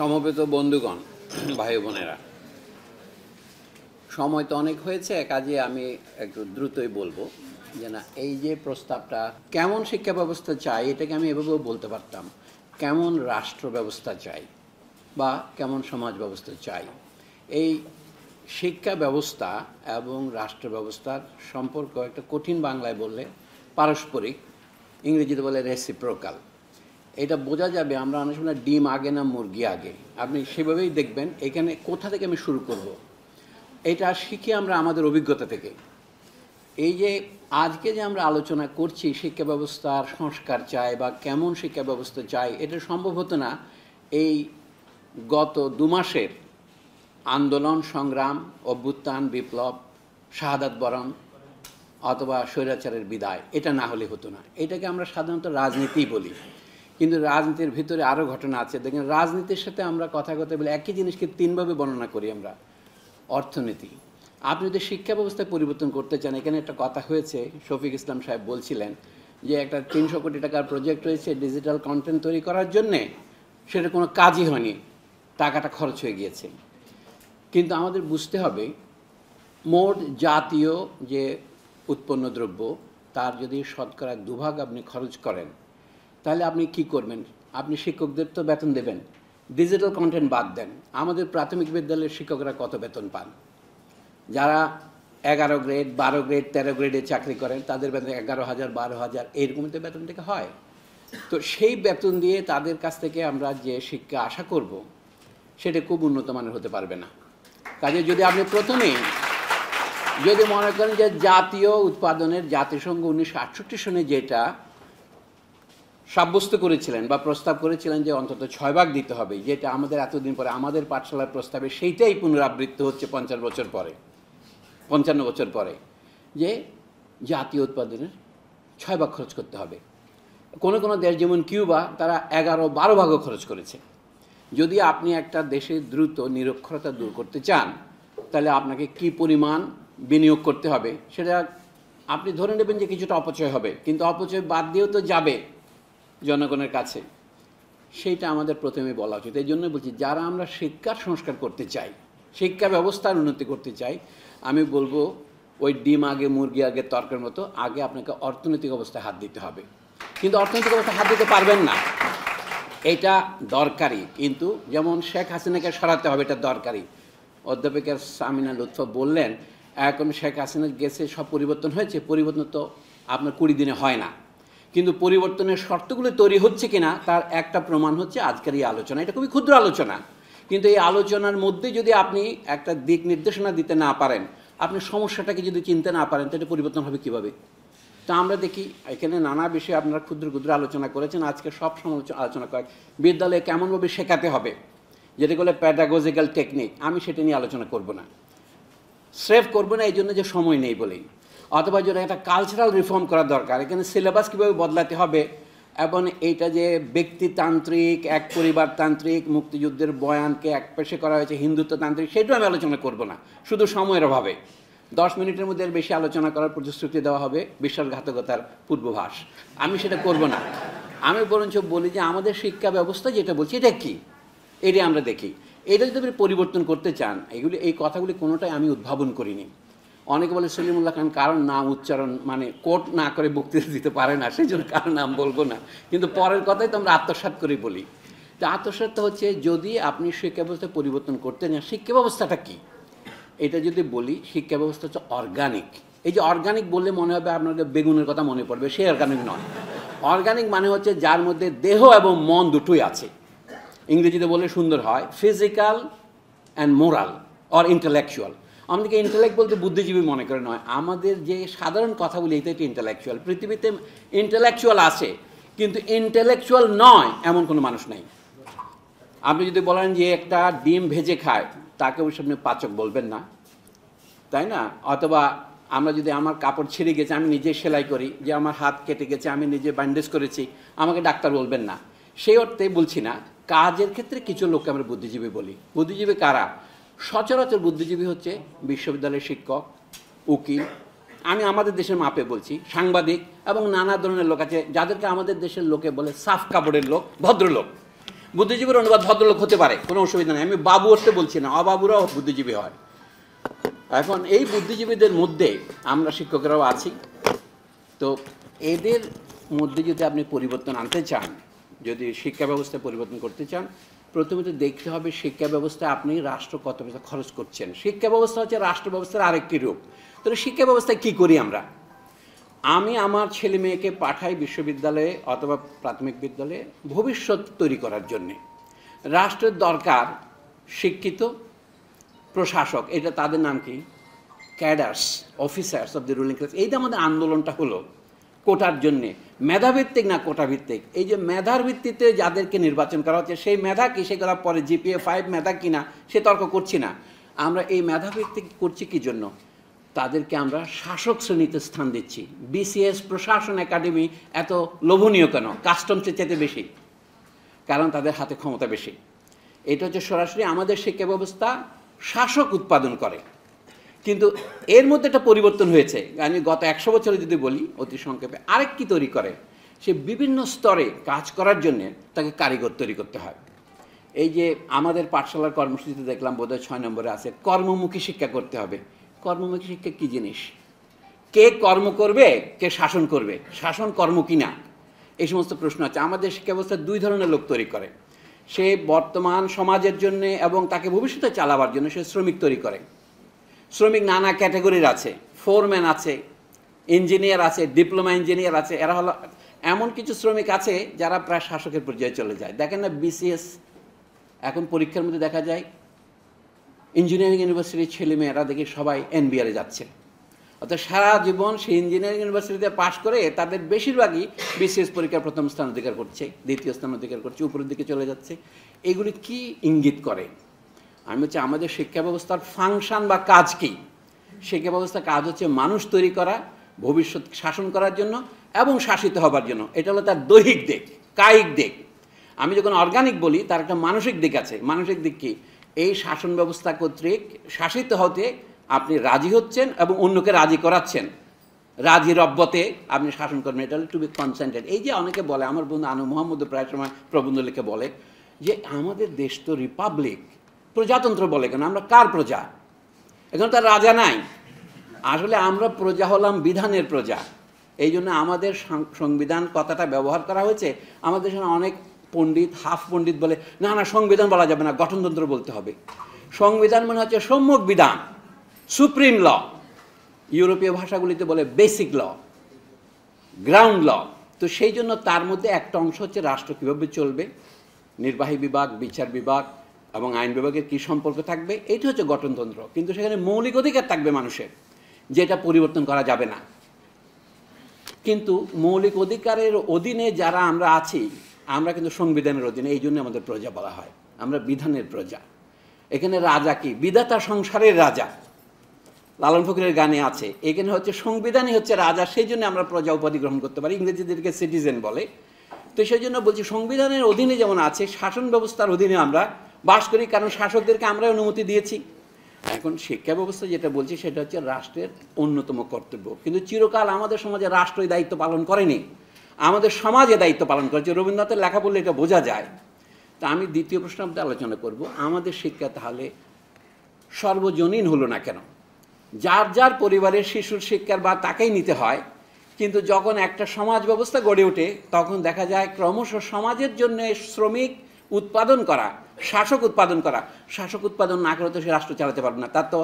সমবেত বন্ধুগণ, ভাই বোনেরা, সময় তো অনেক হয়েছে, কাজে আমি একটু দ্রুতই বলবো যে না, এই যে প্রস্তাবটা কেমন শিক্ষা ব্যবস্থা চাই এটাকে আমি এভাবেও বলতে পারতাম, কেমন রাষ্ট্র ব্যবস্থা চাই বা কেমন সমাজ ব্যবস্থা চাই। এই শিক্ষা ব্যবস্থা এবং রাষ্ট্র ব্যবস্থার সম্পর্ক একটা কঠিন বাংলায় বললে পারস্পরিক, ইংরেজিতে বলে রেসিপ্রোকাল। এটা বোঝা যাবে আমরা অনেক সময় ডিম আগে না মুরগি আগে, আপনি সেভাবেই দেখবেন। এখানে কোথা থেকে আমি শুরু করব, এটা শিখি আমরা আমাদের অভিজ্ঞতা থেকে। এই যে আজকে যে আমরা আলোচনা করছি শিক্ষা ব্যবস্থার সংস্কার চাই বা কেমন শিক্ষা ব্যবস্থা চাই, এটা সম্ভব হতো না এই গত 2 মাসের আন্দোলন সংগ্রাম, অভ্যুত্থান, বিপ্লব, শাহাদাত বরণ অথবা স্বৈরাচারের বিদায়, এটা না হলে হতো না। এটাকে আমরা সাধারণত রাজনীতি বলি, কিন্তু রাজনীতির ভিতরে আরও ঘটনা আছে। দেখেন, রাজনীতির সাথে আমরা কথা বলে একই জিনিসকে 3 ভাবে বর্ণনা করি আমরা। অর্থনীতি, আপনি যদি শিক্ষা ব্যবস্থায় পরিবর্তন করতে চান, এখানে একটা কথা হয়েছে, শফিক ইসলাম সাহেব বলছিলেন যে একটা 300 কোটি টাকার প্রজেক্ট রয়েছে ডিজিটাল কন্টেন্ট তৈরি করার জন্যে, সেটা কোনো কাজই হয়নি, টাকাটা খরচ হয়ে গিয়েছে। কিন্তু আমাদের বুঝতে হবে, মোট জাতীয় যে উৎপন্ন দ্রব্য তার যদি শতকরা 2 ভাগ আপনি খরচ করেন, তাহলে আপনি কি করবেন? আপনি শিক্ষকদের তো বেতন দেবেন, ডিজিটাল কন্টেন্ট বাদ দেন, আমাদের প্রাথমিক বিদ্যালয়ের শিক্ষকরা কত বেতন পান? যারা 11 গ্রেড, 12 গ্রেড, 13 গ্রেডে চাকরি করেন, তাদের বেতন 11,000, 12,000 এরকম তো বেতন থেকে হয়। তো সেই বেতন দিয়ে তাদের কাছ থেকে আমরা যে শিক্ষা আশা করব, সেটা খুব উন্নত মানের হতে পারবে না। কাজে যদি আপনি প্রথমেই যদি মনে করেন যে জাতীয় উৎপাদনের, জাতিসংঘ 1968 সনে যেটা সাব্যস্ত করেছিলেন বা প্রস্তাব করেছিলেন যে অন্তত 6 ভাগ দিতে হবে, যেটা আমাদের এতদিন পরে আমাদের পাঠশালার প্রস্তাবে সেইটাই পুনরাবৃত্তি হচ্ছে 55 বছর পরে, যে জাতীয় উৎপাদনের 6 ভাগ খরচ করতে হবে। কোনো কোনো দেশ যেমন কিউবা, তারা 11-12 ভাগও খরচ করেছে। যদি আপনি একটা দেশে দ্রুত নিরক্ষরতা দূর করতে চান, তাহলে আপনাকে কি পরিমাণ বিনিয়োগ করতে হবে সেটা আপনি ধরে নেবেন যে কিছুটা অপচয় হবে, কিন্তু অপচয় বাদ দিয়েও তো যাবে জনগণের কাছে, সেইটা আমাদের প্রথমে বলা উচিত। এই জন্য বলছি, যারা আমরা শিক্ষার সংস্কার করতে চাই, শিক্ষা ব্যবস্থার উন্নতি করতে চাই, আমি বলবো ওই ডিম আগে মুরগি আগে তর্কের মতো, আগে আপনাকে অর্থনৈতিক অবস্থায় হাত দিতে হবে। কিন্তু অর্থনৈতিক অবস্থায় হাত দিতে পারবেন না, এটা দরকারি, কিন্তু যেমন শেখ হাসিনাকে সরাতে হবে, এটা দরকারি। অধ্যাপিকা সামিনা লুৎফা বললেন, এখন শেখ হাসিনা গেছে, সব পরিবর্তন হয়েছে। পরিবর্তন তো আপনার 20 দিনে হয় না, কিন্তু পরিবর্তনের শর্তগুলো তৈরি হচ্ছে কিনা তার একটা প্রমাণ হচ্ছে আজকের এই আলোচনা। এটা খুবই ক্ষুদ্র আলোচনা, কিন্তু এই আলোচনার মধ্যে যদি আপনি একটা দিক নির্দেশনা দিতে না পারেন, আপনি সমস্যাটাকে যদি চিনতে না পারেন, তাহলে পরিবর্তন হবে কীভাবে? তা আমরা দেখি এখানে নানা বিষয়ে আপনারা ক্ষুদ্র ক্ষুদ্র আলোচনা করেছেন। আজকে সব আলোচনা করেন বিদ্যালয়ে কেমনভাবে শেখাতে হবে, যেটা বলে প্যাডাগজিক্যাল টেকনিক, আমি সেটা নিয়ে আলোচনা করব না, সেভ করবো না, এই জন্য যে সময় নেই বলেই। অথবা যদি একটা কালচারাল রিফর্ম করা দরকার, এখানে সিলেবাস কীভাবে বদলাতে হবে, এবং এইটা যে ব্যক্তিতান্ত্রিক, এক পরিবারতান্ত্রিক, মুক্তিযুদ্ধের বয়ানকে এক পেশে করা হয়েছে হিন্দুত্বতান্ত্রিক, সেটাও আমি আলোচনা করব না, শুধু সময়ের অভাবে। 10 মিনিটের মধ্যে বেশি আলোচনা করার প্রতিশ্রুতি দেওয়া হবে, বিশ্বাসঘাতকতার পূর্বভাস, আমি সেটা করব না। আমি বরঞ্চ বলি যে আমাদের শিক্ষা ব্যবস্থা যেটা বলছি, এটা কি, এটাই আমরা দেখি। এটা যদি আপনি পরিবর্তন করতে চান, এই কথাগুলি কোনোটাই আমি উদ্ভাবন করিনি। অনেকে বলে সলিমুল্লাহ খান কারণ নাম উচ্চারণ মানে কোট না করে বক্তৃতা দিতে পারে না, সেই জন্য কারণ নাম বলবো না, কিন্তু পরের কথাই তো আমরা আত্মসাৎ করে বলি। তো আত্মসাৎটা হচ্ছে, যদি আপনি শিক্ষা ব্যবস্থা পরিবর্তন করতে চান, শিক্ষা ব্যবস্থাটা কী এটা যদি বলি, শিক্ষা ব্যবস্থা হচ্ছে অর্গানিক। এই যে অর্গানিক বললে মনে হবে আপনাকে বেগুনের কথা মনে পড়বে, সেই অর্গানিক নয়। অর্গানিক মানে হচ্ছে যার মধ্যে দেহ এবং মন দুটোই আছে। ইংরেজিতে বললে সুন্দর হয়, physical and moral or intellectual. আমাদেরকে ইন্টেলেক্ট বলতে বুদ্ধিজীবী মনে করে নয়, আমাদের যে সাধারণ কথা বলি এটা ইন্টেলেকচুয়াল। পৃথিবীতে ইন্টেলেকচুয়াল আছে, কিন্তু ইন্টেলেকচুয়াল নয় এমন কোনো মানুষ নাই। আপনি যদি বলেন যে একটা ডিম ভেজে খায়, তাকে অবশ্য আপনি পাচক বলবেন না, তাই না? অথবা আমরা যদি আমার কাপড় ছিঁড়ে গেছে, আমি নিজে সেলাই করি, যে আমার হাত কেটে গেছে, আমি নিজে ব্যান্ডেজ করেছি, আমাকে ডাক্তার বলবেন না, সেই অর্থে বলছি না। কাজের ক্ষেত্রে কিছু লোককে আমরা বুদ্ধিজীবী বলি। বুদ্ধিজীবী কারা? সচরাচর বুদ্ধিজীবী হচ্ছে বিশ্ববিদ্যালয়ের শিক্ষক, উকিল, আমি আমাদের দেশের মাপে বলছি, সাংবাদিক এবং নানা ধরনের লোক আছে, যাদেরকে আমাদের দেশের লোকে বলে সাফ কাপড়ের লোক, ভদ্রলোক। বুদ্ধিজীবীর অনুবাদ ভদ্রলোক হতে পারে, কোনো অসুবিধা নেই, আমি বাবু হতে বলছি না, অবাবুরাও বুদ্ধিজীবী হয়। এখন এই বুদ্ধিজীবীদের মধ্যে আমরা শিক্ষকরাও আছি। তো এদের মধ্যে যদি আপনি পরিবর্তন আনতে চান, যদি শিক্ষা ব্যবস্থায় পরিবর্তন করতে চান, প্রথমত দেখতে হবে শিক্ষা ব্যবস্থায় আপনি রাষ্ট্র কত পয়সা খরচ করছেন। শিক্ষা ব্যবস্থা হচ্ছে রাষ্ট্র ব্যবস্থার আরেকটি রূপ। তাহলে শিক্ষা ব্যবস্থায় কী করি আমরা? আমি আমার ছেলে মেয়েকে পাঠাই বিশ্ববিদ্যালয়ে অথবা প্রাথমিক বিদ্যালয়ে ভবিষ্যৎ তৈরি করার জন্যে। রাষ্ট্রের দরকার শিক্ষিত প্রশাসক, এটা তাদের নাম কি, cadres, officers of the ruling class. এই যে আমাদের আন্দোলনটা হলো কোটার জন্যে, মেধাভিত্তিক না কোটা ভিত্তিক, এই যে মেধার ভিত্তিতে যাদেরকে নির্বাচন করা হচ্ছে, সেই মেধা কি, সে করার পরে জিপিএ 5 মেধা কিনা সে তর্ক করছি না। আমরা এই মেধাভিত্তিক করছি কি জন্য? তাদেরকে আমরা শাসক শ্রেণীতে স্থান দিচ্ছি। বিসিএস প্রশাসন একাডেমি এত লোভনীয় কেন? কাস্টমসের চাইতে বেশি, কারণ তাদের হাতে ক্ষমতা বেশি। এটা হচ্ছে সরাসরি আমাদের শিক্ষা ব্যবস্থা শাসক উৎপাদন করে। কিন্তু এর মধ্যে একটা পরিবর্তন হয়েছে। আমি গত 100 বছরে যদি বলি অতি সংক্ষেপে, আরেক কি তৈরি করে, সে বিভিন্ন স্তরে কাজ করার জন্যে তাকে কারিগর তৈরি করতে হয়। এই যে আমাদের পাঠশালার কর্মসূচিতে দেখলাম বোধহয় 6 নম্বরে আছে, কর্মমুখী শিক্ষা করতে হবে। কর্মমুখী শিক্ষা কী জিনিস? কে কর্ম করবে, কে শাসন করবে, শাসন কর্ম কি না, এই সমস্ত প্রশ্ন আছে। আমাদের শিক্ষা ব্যবস্থা 2 ধরনের লোক তৈরি করে। সে বর্তমান সমাজের জন্য এবং তাকে ভবিষ্যতে চালাবার জন্য সে শ্রমিক তৈরি করে। শ্রমিক নানা ক্যাটাগরির আছে, ফোরম্যান আছে, ইঞ্জিনিয়ার আছে, ডিপ্লোমা ইঞ্জিনিয়ার আছে। এরা হলো এমন কিছু শ্রমিক আছে যারা প্রায় শাসকের পর্যায়ে চলে যায়। দেখেন না বিসিএস এখন পরীক্ষার মধ্যে দেখা যায় ইঞ্জিনিয়ারিং ইউনিভার্সিটির ছেলেমেয়েরা দেখি সবাই এনবিআরে যাচ্ছে। অর্থাৎ সারা জীবন সেই ইঞ্জিনিয়ারিং ইউনিভার্সিটিতে পাশ করে তাদের বেশিরভাগই বিসিএস পরীক্ষার প্রথম স্থান অধিকার করছে, দ্বিতীয় স্থান অধিকার করছে, উপরের দিকে চলে যাচ্ছে। এগুলি কি ইঙ্গিত করে? আমি হচ্ছে আমাদের শিক্ষা ব্যবস্থার ফাংশন বা কাজ কি? শিক্ষা ব্যবস্থার কাজ হচ্ছে মানুষ তৈরি করা, ভবিষ্যৎ শাসন করার জন্য এবং শাসিত হবার জন্য। এটা হলো তার দৈহিক দিক, কায়িক দিক। আমি যখন অর্গানিক বলি, তার একটা মানসিক দিক আছে। মানসিক দিক কি? এই শাসন ব্যবস্থা কর্তৃক শাসিত হতে আপনি রাজি হচ্ছেন এবং অন্যকে রাজি করাচ্ছেন। রাজি রব্বতে আপনি শাসন করবেন, এটা হলো টু বি কনসেন্টেড। এই যে অনেকে বলে, আমার বন্ধু আনু মোহাম্মদ প্রায় সময় প্রবন্ধ লিখে বলে যে আমাদের দেশ তো রিপাবলিক, প্রজাতন্ত্র বলে কেন? আমরা কার প্রজা? এখন তার রাজা নাই। আসলে আমরা প্রজা হলাম বিধানের প্রজা। এই জন্য আমাদের সংবিধান কথাটা ব্যবহার করা হয়েছে। আমাদের দেশে অনেক পণ্ডিত, হাফ পণ্ডিত বলে না না সংবিধান বলা যাবে না, গঠনতন্ত্র বলতে হবে। সংবিধান মানে হচ্ছে সম্যক বিধান, সুপ্রিম ল। ইউরোপীয় ভাষাগুলিতে বলে বেসিক ল, গ্রাউন্ড ল। তো সেই জন্য তার মধ্যে একটা অংশ হচ্ছে রাষ্ট্র কীভাবে চলবে, নির্বাহী বিভাগ, বিচার বিভাগ এবং আইন বিভাগের কী সম্পর্ক থাকবে, এইটা হচ্ছে গঠনতন্ত্র। কিন্তু সেখানে মৌলিক অধিকার থাকবে মানুষের, যেটা পরিবর্তন করা যাবে না। কিন্তু মৌলিক অধিকারের অধীনে যারা আমরা আছি, আমরা কিন্তু সংবিধানের অধীনে, এই জন্য আমাদের প্রজা বলা হয়। আমরা বিধানের প্রজা। এখানে রাজা কি? বিধাতা সংসারের রাজা। লালন ফকিরের গানে আছে, এখানে হচ্ছে সংবিধানই হচ্ছে রাজা, সেই জন্য আমরা প্রজা উপাধি গ্রহণ করতে পারি। ইংরেজিদেরকে সিটিজেন বলে। তো সেই জন্য বলছি সংবিধানের অধীনে যেমন আছে, শাসন ব্যবস্থার অধীনে আমরা বাস করি, কারণ শাসকদেরকে আমরা অনুমতি দিয়েছি। এখন শিক্ষা ব্যবস্থা যেটা বলছি সেটা হচ্ছে রাষ্ট্রের অন্যতম কর্তব্য। কিন্তু চিরকাল আমাদের সমাজে রাষ্ট্রই দায়িত্ব পালন করেনি, আমাদের সমাজে দায়িত্ব পালন করেছে। রবীন্দ্রনাথের লেখা বললে এটা বোঝা যায়। তা আমি দ্বিতীয় প্রশ্ন আপনাদের আলোচনা করব, আমাদের শিক্ষা তাহলে সর্বজনীন হলো না কেন? যার যার পরিবারের শিশুর শিক্ষার বা তাকেই নিতে হয়। কিন্তু যখন একটা সমাজ ব্যবস্থা গড়ে ওঠে, তখন দেখা যায় ক্রমশ সমাজের জন্য শ্রমিক উৎপাদন করা, শাসক উৎপাদন করা। শাসক উৎপাদন না করে তো সে রাষ্ট্র চালাতে পারবে না। তার তো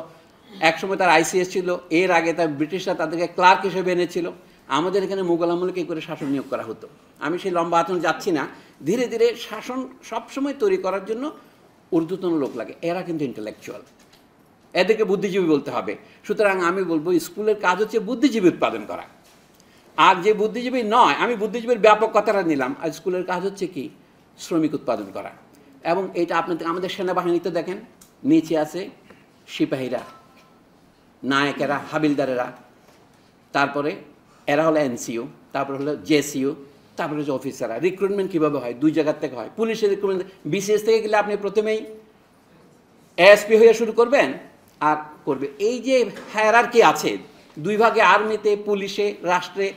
একসময় তার আইসিএস ছিল, এর আগে তার ব্রিটিশরা তাদেরকে ক্লার্ক হিসেবে এনেছিল। আমাদের এখানে মুঘল আমলে কী করে শাসন নিয়োগ করা হতো? আমি সেই লম্বা আচরণ যাচ্ছি না। ধীরে ধীরে শাসন সবসময় তৈরি করার জন্য ঊর্ধ্বতন লোক লাগে, এরা কিন্তু ইন্টেলেকচুয়াল, এদেরকে বুদ্ধিজীবী বলতে হবে। সুতরাং আমি বলবো স্কুলের কাজ হচ্ছে বুদ্ধিজীবী উৎপাদন করা। আর যে বুদ্ধিজীবী নয়, আমি বুদ্ধিজীবীর ব্যাপক কথাটা নিলাম, আর স্কুলের কাজ হচ্ছে কি? শ্রমিক উৎপাদন করা। এবং এটা আপনাদের আমাদের সেনাবাহিনীতে দেখেন, নিচে আছে সিপাহীরা, নায়কেরা, হাবিলদারেরা, তারপরে এরা হলো এনসিও, তারপরে হলো জেসিও, তারপরে হচ্ছে অফিসাররা। রিক্রুটমেন্ট কীভাবে হয়? 2 জায়গার থেকে হয়। পুলিশের রিক্রুটমেন্ট বিসিএস থেকে গেলে আপনি প্রথমেই এএসপি হয়ে শুরু করবেন আর করবে। এই যে হায়ারার্কি আছে 2 ভাগে, আর্মিতে, পুলিশে, রাষ্ট্রে,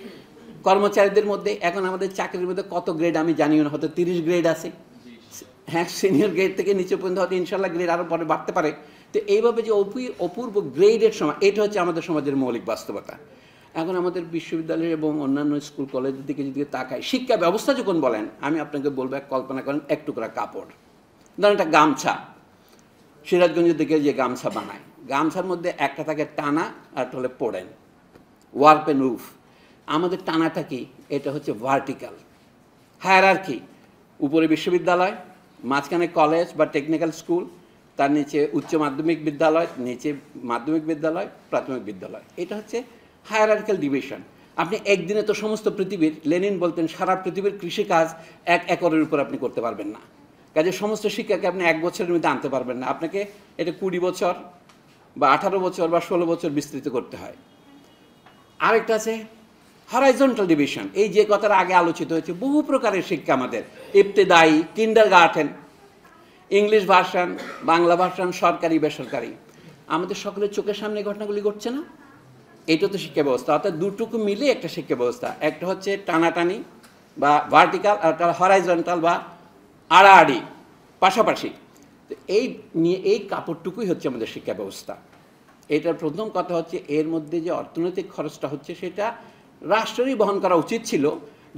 কর্মচারীদের মধ্যে। এখন আমাদের চাকরির মধ্যে কত গ্রেড আমি জানিও না, হয়তো 30 গ্রেড আছে। হ্যাঁ, সিনিয়র গ্রেড থেকে নিচে পর্যন্ত হয়তো ইনশাল্লাহ গ্রেড আরও পরে বাড়তে পারে। তো এইভাবে যে অপূর্ব গ্রেডের সময়, এটা হচ্ছে আমাদের সমাজের মৌলিক বাস্তবতা। এখন আমাদের বিশ্ববিদ্যালয় এবং অন্যান্য স্কুল কলেজের দিকে যদি তাকায়, শিক্ষা ব্যবস্থা যখন বলেন, আমি আপনাকে বলবো, কল্পনা করেন এক টুকরা কাপড়, ধরেন একটা গামছা, সিরাজগঞ্জের দিকে যে গামছা বানায়, গামছার মধ্যে একটা থাকে টানা আর একটা হলে পোড়েন, ওয়ার্প অ্যান্ড রুফ। আমাদের টানাটা কি? এটা হচ্ছে ভার্টিক্যাল হায়ারার্কি। উপরে বিশ্ববিদ্যালয়, মাঝখানে কলেজ বা টেকনিক্যাল স্কুল, তার নিচে উচ্চ মাধ্যমিক বিদ্যালয়, নিচে মাধ্যমিক বিদ্যালয়, প্রাথমিক বিদ্যালয়। এটা হচ্ছে হায়ারার্কিক্যাল ডিভিশন। আপনি একদিনে তো সমস্ত পৃথিবীর, লেনিন বলতেন সারা পৃথিবীর কৃষিকাজ 1 একরের উপর আপনি করতে পারবেন না। কাজে সমস্ত শিক্ষাকে আপনি 1 বছরের মধ্যে আনতে পারবেন না, আপনাকে এটা 20 বছর বা 18 বছর বা 16 বছর বিস্তৃত করতে হয়। আরেকটা আছে হরাইজন্টাল ডিভিশন, এই যে কথাটা আগে আলোচিত হয়েছে, বহু প্রকারের শিক্ষা আমাদের, ইবতেদায়ী, kindergarten, English version, Bangla version, সরকারি বেসরকারি। আমাদের সকলের চোখের সামনে ঘটনাগুলি ঘটছে না? এটা তো শিক্ষা ব্যবস্থা। অর্থাৎ দুটুকু মিলে একটা শিক্ষা ব্যবস্থা। একটা হচ্ছে টানাটানি বা ভার্টিক্যাল, আর একটা হরাইজন্টাল বা আড়াআড়ি, পাশাপাশি। তো এই নিয়ে এই কাপড়টুকুই হচ্ছে আমাদের শিক্ষা ব্যবস্থা। এটার প্রথম কথা হচ্ছে, এর মধ্যে যে অর্থনৈতিক খরচটা হচ্ছে সেটা রাষ্ট্রেরই বহন করা উচিত ছিল,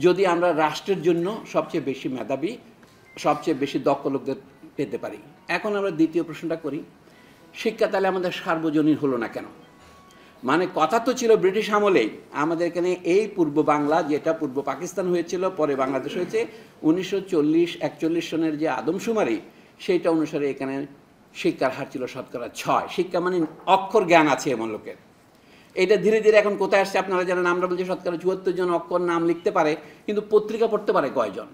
যদি আমরা রাষ্ট্রের জন্য সবচেয়ে বেশি মেধাবী, সবচেয়ে বেশি দক্ষ লোকদের পেতে পারি। এখন আমরা দ্বিতীয় প্রশ্নটা করি, শিক্ষা তাহলে আমাদের সার্বজনীন হলো না কেন? মানে কথা তো ছিল ব্রিটিশ আমলেই আমাদের এখানে এই পূর্ব বাংলা, যেটা পূর্ব পাকিস্তান হয়েছিল, পরে বাংলাদেশ হয়েছে, 1940-41 সনের যে আদমশুমারি, সেইটা অনুসারে এখানে শিক্ষার হার ছিল শতকরা 6। শিক্ষা মানে অক্ষর জ্ঞান আছে এমন লোকের। এটা ধীরে ধীরে এখন কোথায় আসছে আপনারা জানেন। আমরা বলছি শতকরা 74 জন অক্ষর নাম লিখতে পারে, কিন্তু পত্রিকা পড়তে পারে কয়জন?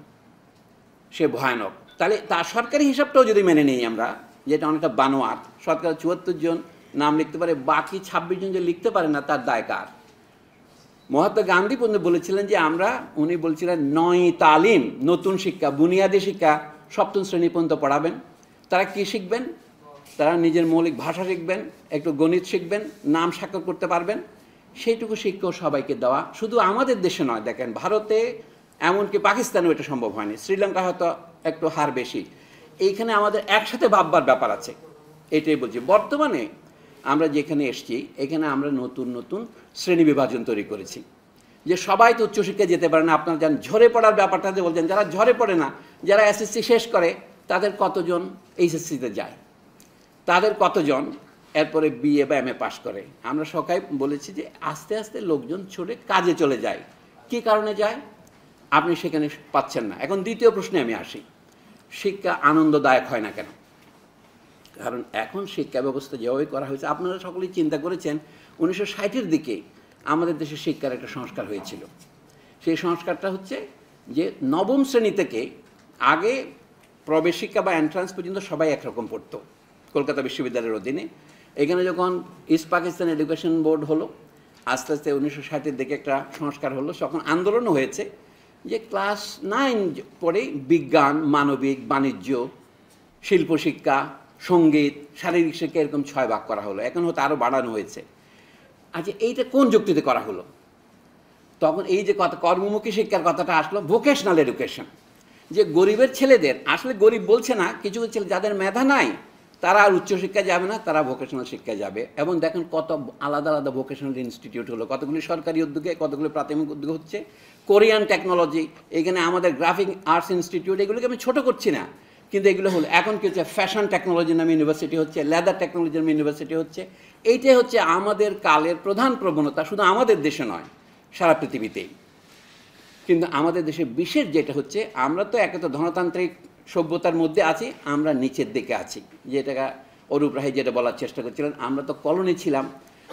সে ভয়ানক। তাহলে তার সরকারি হিসাবটাও যদি মেনে নিই আমরা, যেটা অনেকটা বানোয়াট, শতকরা 74 জন নাম লিখতে পারে, বাকি 26 জন যে লিখতে পারে না, তার দায় কার? মহাত্মা গান্ধী পর্যন্ত বলেছিলেন যে উনি বলছিলেন নয় তালিম, নতুন শিক্ষা, বুনিয়াদী শিক্ষা 7ম শ্রেণী পর্যন্ত পড়াবেন। তারা কি শিখবেন? তারা নিজের মৌলিক ভাষা শিখবেন, একটু গণিত শিখবেন, নাম স্বাক্ষর করতে পারবেন। সেইটুকু শিক্ষাও সবাইকে দেওয়া, শুধু আমাদের দেশে নয়। দেখেন ভারতে, এমনকি পাকিস্তানেও এটা সম্ভব হয়নি, শ্রীলঙ্কা হয়তো একটু হার বেশি। এইখানে আমাদের একসাথে ভাববার ব্যাপার আছে, এটাই বলছি। বর্তমানে আমরা যেখানে এসছি, এখানে আমরা নতুন নতুন শ্রেণী বিভাজন তৈরি করেছি, যে সবাই তো উচ্চশিক্ষায় যেতে পারে না। আপনারা যান ঝরে পড়ার ব্যাপারটা যে বলছেন, যারা ঝরে পড়ে না, যারা এসএসসি শেষ করে, তাদের কতজন এইচএসসিতে যায়, তাদের কতজন এরপরে বিএ বা এমএ পাশ করে? আমরা সবাই বলেছি যে আস্তে আস্তে লোকজন ছড়ে কাজে চলে যায়। কী কারণে যায়? আপনি সেখানে পাচ্ছেন না। এখন দ্বিতীয় প্রশ্নে আমি আসি, শিক্ষা আনন্দদায়ক হয় না কেন? কারণ এখন শিক্ষা ব্যবস্থা যেভাবে করা হয়েছে, আপনারা সকলেই চিন্তা করেছেন 1960-এর দিকে আমাদের দেশে শিক্ষার একটা সংস্কার হয়েছিল। সেই সংস্কারটা হচ্ছে যে 9ম শ্রেণী থেকে, আগে প্রবেশ শিক্ষা বা এন্ট্রান্স পর্যন্ত সবাই একরকম পড়তো কলকাতা বিশ্ববিদ্যালয়ের অধীনে। এখানে যখন ইস্ট পাকিস্তান এডুকেশন বোর্ড হলো, আস্তে আস্তে 1960-এর দিকে একটা সংস্কার হলো, তখন আন্দোলনও হয়েছে যে ক্লাস 9 পরে বিজ্ঞান, মানবিক, বাণিজ্য, শিল্পশিক্ষা, সঙ্গীত, শারীরিক শিক্ষা এরকম 6 ভাগ করা হলো। এখন হয়তো আরও বাড়ানো হয়েছে। আচ্ছা, এইটা কোন যুক্তিতে করা হলো? তখন এই যে কথা, কর্মমুখী শিক্ষার কথাটা আসলো, ভোকেশনাল এডুকেশন, যে গরিবের ছেলেদের, আসলে গরিব বলছে না, কিছু ছেলে যাদের মেধা নাই, তারা আর উচ্চশিক্ষায় যাবে না, তারা ভোকেশনাল শিক্ষায় যাবে। এবং দেখেন কত আলাদা আলাদা ভোকেশনাল ইনস্টিটিউট হলো, কতগুলি সরকারি উদ্যোগে, কতগুলি প্রাথমিক উদ্যোগ হচ্ছে। কোরিয়ান টেকনোলজি, এখানে আমাদের গ্রাফিক আর্টস ইনস্টিটিউট, এগুলোকে আমি ছোটো করছি না, কিন্তু এগুলো হলো। এখন কি হচ্ছে, ফ্যাশন টেকনোলজি নামে ইউনিভার্সিটি হচ্ছে, লেদার টেকনোলজি নামে ইউনিভার্সিটি হচ্ছে। এইটাই হচ্ছে আমাদের কালের প্রধান প্রবণতা, শুধু আমাদের দেশে নয়, সারা পৃথিবীতেই। কিন্তু আমাদের দেশে বিশেষ যেটা হচ্ছে, আমরা তো একে তো ধনতান্ত্রিক সভ্যতার মধ্যে আছি, আমরা নিচের দিকে আছি, যেটা অরূপ রায় যেটা বলার চেষ্টা করছিলেন, আমরা তো কলোনি ছিলাম।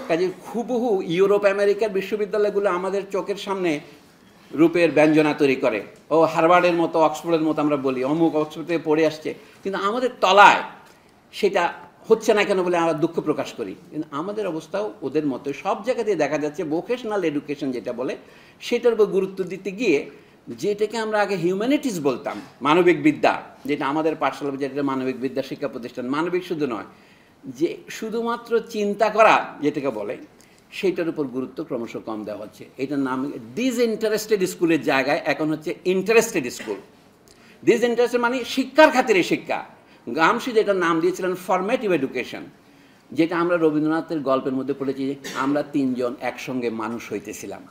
কাজে হুবহু ইউরোপ আমেরিকার বিশ্ববিদ্যালয়গুলো আমাদের চোখের সামনে রূপের ব্যঞ্জনা তৈরি করে। ও হার্ভার্ডের মতো, অক্সফোর্ডের মতো আমরা বলি, অমুক অক্সফোর্ড থেকে পড়ে আসছে, কিন্তু আমাদের তলায় সেটা হচ্ছে না কেন বলে আমরা দুঃখ প্রকাশ করি। কিন্তু আমাদের অবস্থাও ওদের মতো, সব জায়গাতেই দেখা যাচ্ছে ভোকেশনাল এডুকেশন যেটা বলে, সেটার উপর গুরুত্ব দিতে গিয়ে, যেটাকে আমরা আগে হিউম্যানিটিস বলতাম, মানবিক বিদ্যা, যেটা আমাদের পাঠশালা, যেটা মানবিক বিদ্যা শিক্ষা প্রতিষ্ঠান, মানবিক শুধু নয়, যে শুধুমাত্র চিন্তা করা যেটাকে বলে, সেইটার উপর গুরুত্ব ক্রমশ কম দেওয়া হচ্ছে। এটার নাম ডিসইন্টারেস্টেড স্কুলের জায়গায় এখন হচ্ছে ইন্টারেস্টেড স্কুল। দিস ইন্টারেস্ট মানে শিক্ষার খাতিরে শিক্ষা। গ্রামসি যেটা নাম দিয়েছিলেন ফরমেটিভ এডুকেশন, যেটা আমরা রবীন্দ্রনাথের গল্পের মধ্যে পড়েছি যে আমরা তিনজন একসঙ্গে মানুষ হইতেছিলাম।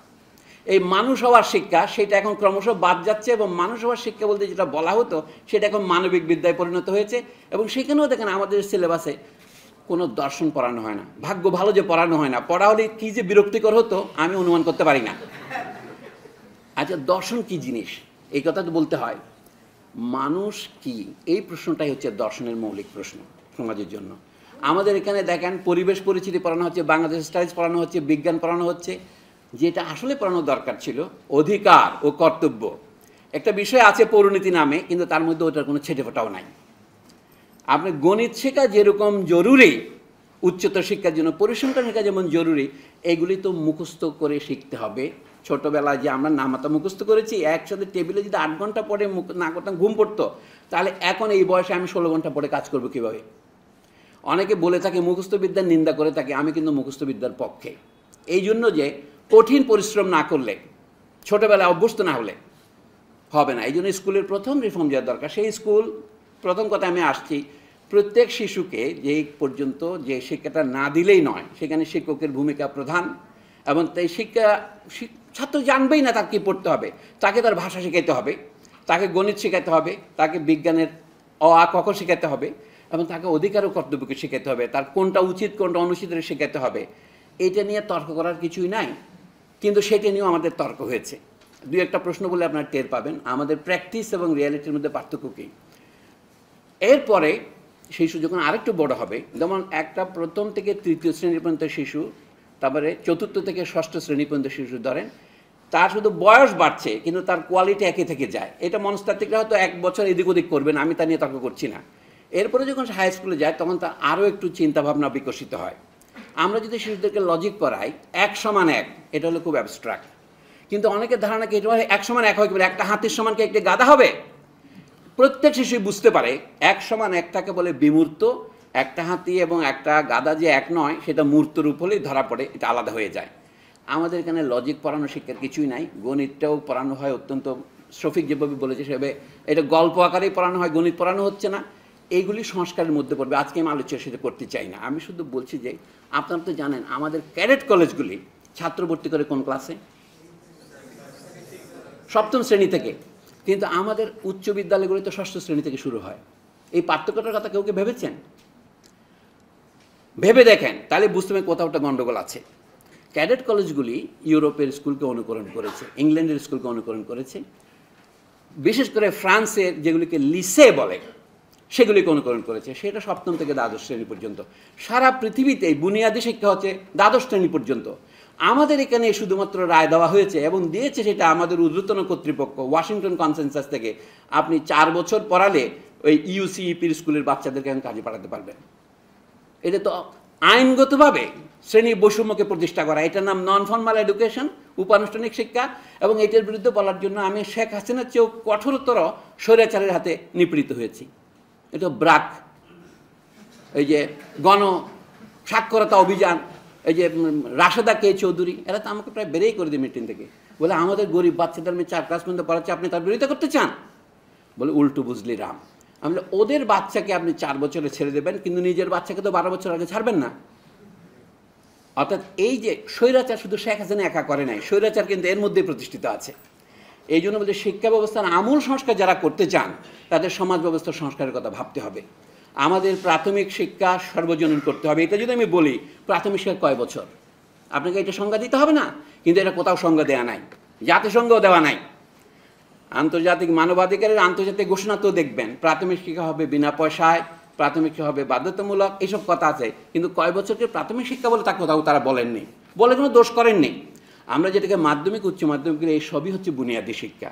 এই মানুষ হওয়ার শিক্ষা সেটা এখন ক্রমশ বাদ যাচ্ছে, এবং মানুষ হওয়ার শিক্ষা বলতে যেটা বলা হতো সেটা এখন মানবিক বিদ্যায় পরিণত হয়েছে। এবং সেখানেও দেখেন আমাদের সিলেবাসে কোনো দর্শন পড়ানো হয় না। ভাগ্য ভালো যে পড়ানো হয় না, পড়া হলে কী যে বিরক্তিকর হতো আমি অনুমান করতে পারি না। আচ্ছা, দর্শন কি জিনিস এই কথা তো বলতে হয়। মানুষ কি, এই প্রশ্নটাই হচ্ছে দর্শনের মৌলিক প্রশ্ন সমাজের জন্য। আমাদের এখানে দেখেন পরিবেশ পরিচিতি পড়ানো হচ্ছে, বাংলাদেশ স্টাডিজ পড়ানো হচ্ছে, বিজ্ঞান পড়ানো হচ্ছে। যেটা আসলে পড়ানো দরকার ছিল অধিকার ও কর্তব্য। একটা বিষয় আছে পৌরনীতি নামে, কিন্তু তার মধ্যে ওটার কোনো ছেটেফোঁটাও নাই। আপনি গণিত শেখা যেরকম জরুরি, উচ্চতর শিক্ষার জন্য পরিসংখ্যান শেখা যেমন জরুরি, এগুলি তো মুখস্থ করে শিখতে হবে। ছোটোবেলায় যে আমরা নামাতা মুখস্থ করেছি, একসাথে টেবিলে যদি 8 ঘন্টা পড়ে না করতাম ঘুম পড়তো, তাহলে এখন এই বয়সে আমি 16 ঘন্টা পড়ে কাজ করবো কীভাবে? অনেকে বলে থাকে মুখস্থবিদ্যার নিন্দা করে থাকে, আমি কিন্তু মুখস্থবিদ্যার পক্ষে। এই জন্য যে কঠিন পরিশ্রম না করলে, ছোটোবেলায় অভ্যস্ত না হলে হবে না। এই জন্য স্কুলের প্রথম রিফর্ম যাওয়া দরকার। সেই স্কুল, প্রথম কথা আমি আসছি, প্রত্যেক শিশুকে যে পর্যন্ত যে শিক্ষাটা না দিলেই নয়, সেখানে শিক্ষকের ভূমিকা প্রধান। এবং তাই ছাত্র জানবেই না তাকে কী পড়তে হবে। তাকে তার ভাষা শেখাতে হবে, তাকে গণিত শেখাতে হবে, তাকে বিজ্ঞানের অ আ ক খ শেখাতে হবে, এবং তাকে অধিকার ও কর্তব্যকে শেখাতে হবে, তার কোনটা উচিত কোনটা অনুচিত শেখাতে হবে। এটা নিয়ে তর্ক করার কিছুই নাই, কিন্তু সেটা নিয়েও আমাদের তর্ক হয়েছে। দুই একটা প্রশ্ন বলে আপনারা টের পাবেন আমাদের প্র্যাকটিস এবং রিয়ালিটির মধ্যে পার্থক্য কী। এরপরে শিশু যখন আরেকটু বড় হবে, যেমন একটা প্রথম থেকে তৃতীয় শ্রেণী পর্যন্ত শিশু, তারপরে চতুর্থ থেকে ষষ্ঠ শ্রেণী পর্যন্ত শিশু ধরেন, তার শুধু বয়স বাড়ছে কিন্তু তার কোয়ালিটি একই থেকে যায়। এটা মনস্তাত্ত্বিকরা হয়তো 1 বছর এদিক ওদিক করবেন, আমি তা নিয়ে তর্ক করছি না। এরপরে যখন হাই স্কুলে যায় তখন তার আরও একটু চিন্তাভাবনা বিকশিত হয়। আমরা যদি শিশুদেরকে লজিক করাই 1 সমান 1, এটা হলো খুব অ্যাবস্ট্রাক্ট। কিন্তু অনেকের ধারণা কি এটা 1 সমান 1 হয় কি, একটা হাতির সমান কি একটা গাধা হবে? প্রত্যেক শিশুই বুঝতে পারে 1 সমান 1টাকে বলে বিমূর্ত। একটা হাতি এবং একটা গাধা যে এক নয়, সেটা মূর্ত রূপ হলেই ধরা পড়ে, এটা আলাদা হয়ে যায়। আমাদের এখানে লজিক পড়ানো শিক্ষার কিছুই নাই। গণিতটাও পড়ানো হয় অত্যন্ত, শফিক যেভাবে বলেছে সেভাবে এটা গল্প আকারেই পড়ানো হয়, গণিত পড়ানো হচ্ছে না। এইগুলি সংস্কারের মধ্যে পড়বে। আজকে আমি আলোচনা সেটা করতে চাই না। আমি শুধু বলছি যে আপনারা তো জানেন আমাদের ক্যাডেট কলেজগুলি ছাত্র ভর্তি করে কোন ক্লাসে? 7ম শ্রেণী থেকে। কিন্তু আমাদের উচ্চ বিদ্যালয়গুলি তো 6ষ্ঠ শ্রেণী থেকে শুরু হয়। এই পার্থক্যটার কথা কেউ কি ভেবেছেন? ভেবে দেখেন, তাহলে বুঝতে হবে কোথাও একটা গণ্ডগোল আছে। ক্যাডেট কলেজগুলি ইউরোপের স্কুলকে অনুকরণ করেছে, ইংল্যান্ডের স্কুলকে অনুকরণ করেছে, বিশেষ করে ফ্রান্সের যেগুলিকে লিসে বলে সেগুলিকে অনুকরণ করেছে। সেটা 7ম থেকে দ্বাদশ শ্রেণী পর্যন্ত। সারা পৃথিবীতে বুনিয়াদী শিক্ষা হচ্ছে দ্বাদশ শ্রেণী পর্যন্ত। আমাদের এখানে শুধুমাত্র রায় দেওয়া হয়েছে এবং দিয়েছে সেটা আমাদের ঊর্ধ্বতন কর্তৃপক্ষ ওয়াশিংটন কনসেনসাস থেকে। আপনি 4 বছর পড়ালে ওই ইউসিইপির স্কুলের বাচ্চাদেরকে এখন কাজে পাঠাতে পারবেন। এটা তো আইনগতভাবে শ্রেণী বৈষম্যকে প্রতিষ্ঠা করা। এটার নাম নন ফর্মাল এডুকেশন, উপানুষ্ঠানিক শিক্ষা। এবং এটার বিরুদ্ধে বলার জন্য আমি শেখ হাসিনার চেয়েও কঠোরতর স্বৈরাচারের হাতে নিপীড়িত হয়েছি। এটা ব্রাক, এই যে গণ সাক্ষরতা অভিযান, এই যে রাশেদা কে চৌধুরী, এরা তো আমাকে প্রায় বেরেই করে দিই মিটিং থেকে। বলে আমাদের গরিব বাচ্চাদের আমি 4 ক্লাস পর্যন্ত পড়াচ্ছি, আপনি তার বিরোধিতা করতে চান? বলে উল্টো বুঝলি রাম। আমি ওদের বাচ্চাকে আপনি 4 বছরে ছেড়ে দেবেন, কিন্তু নিজের বাচ্চাকে তো 12 বছর আগে ছাড়বেন না। অর্থাৎ এই যে স্বৈরাচার শুধু শেখ হাসিনা একা করে নাই, স্বৈরাচার কিন্তু এর মধ্যে প্রতিষ্ঠিত আছে। এই জন্য বলতে শিক্ষা ব্যবস্থার আমূল সংস্কার যারা করতে চান তাদের সমাজ ব্যবস্থার সংস্কারের কথা ভাবতে হবে। আমাদের প্রাথমিক শিক্ষা সর্বজনীন করতে হবে। এটা যদি আমি বলি প্রাথমিক শিক্ষা কয় বছর, আপনাকে এটা সংজ্ঞা দিতে হবে না? কিন্তু এটা কোথাও সংজ্ঞা দেওয়া নাই, জাতিসংঘও দেওয়া নাই। আন্তর্জাতিক মানবাধিকারের আন্তর্জাতিক ঘোষণা তো দেখবেন প্রাথমিক শিক্ষা হবে বিনা পয়সায়, প্রাথমিক শিক্ষা হবে বাধ্যতামূলক, এইসব কথা আছে। কিন্তু কয় বছরকে প্রাথমিক শিক্ষা বলে তা কোথাও তারা বলেননি, বলে কোনো দোষ করেননি। আমরা যেটাকে মাধ্যমিক উচ্চ মাধ্যমিক, এই সবই হচ্ছে বুনিয়াদী শিক্ষা।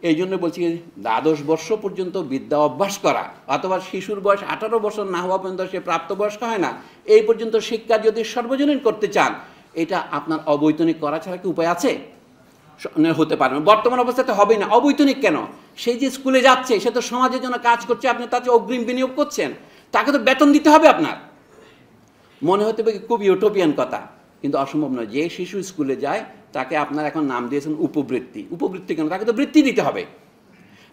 এই জন্য বলছি দ্বাদশ বর্ষ পর্যন্ত বিদ্যা অভ্যাস করা, অথবা শিশুর বয়স 18 বছর না হওয়া পর্যন্ত সে প্রাপ্তবয়স্ক হয় না, এই পর্যন্ত শিক্ষা যদি সর্বজনীন করতে চান, এটা আপনার অবৈতনিক করা ছাড়া কি উপায় আছে? হতে পারে না, বর্তমান অবস্থাতে হবেই না। অবৈতনিক কেন? সেই যে স্কুলে যাচ্ছে সে তো সমাজের জন্য কাজ করছে, আপনি তাকে অগ্রিম বিনিয়োগ করছেন, তাকে তো বেতন দিতে হবে আপনার। মনে হতে পারে খুব ইউটোপিয়ান কথা, কিন্তু অসম্ভব নয়। যে শিশু স্কুলে যায় তাকে আপনার এখন নাম দিয়েছেন উপবৃত্তি। উপবৃত্তি কেন? তাকে তো বৃত্তি দিতে হবে।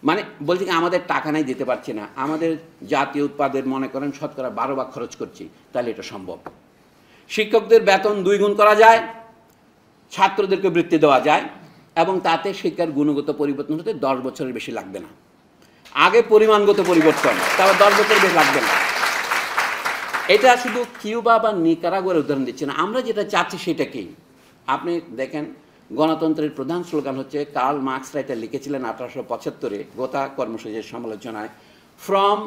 মানে বলছি কি আমাদের টাকা নাই দিতে পারছি না, আমাদের জাতীয় উৎপাদের মনে করেন শতকরা 12 ভাগ খরচ করছি, তাহলে এটা সম্ভব। শিক্ষকদের বেতন 2 গুণ করা যায়, ছাত্রদেরকে বৃত্তি দেওয়া যায়, এবং তাতে শিক্ষার গুণগত পরিবর্তন হতে 10 বছরের বেশি লাগবে না। আগে পরিমাণগত পরিবর্তন, তারপর 10 বছরের বেশি লাগবে না। এটা শুধু কিউবা বা নিকারাগুয়ার উদাহরণ দিচ্ছে না, আমরা যেটা চাচ্ছি সেটা কি। আপনি দেখেন গণতন্ত্রের প্রধান স্লোগান হচ্ছে, কার্ল মার্কস এটা লিখেছিলেন 1875-এ গোথা কর্মসূচির সমালোচনায়, from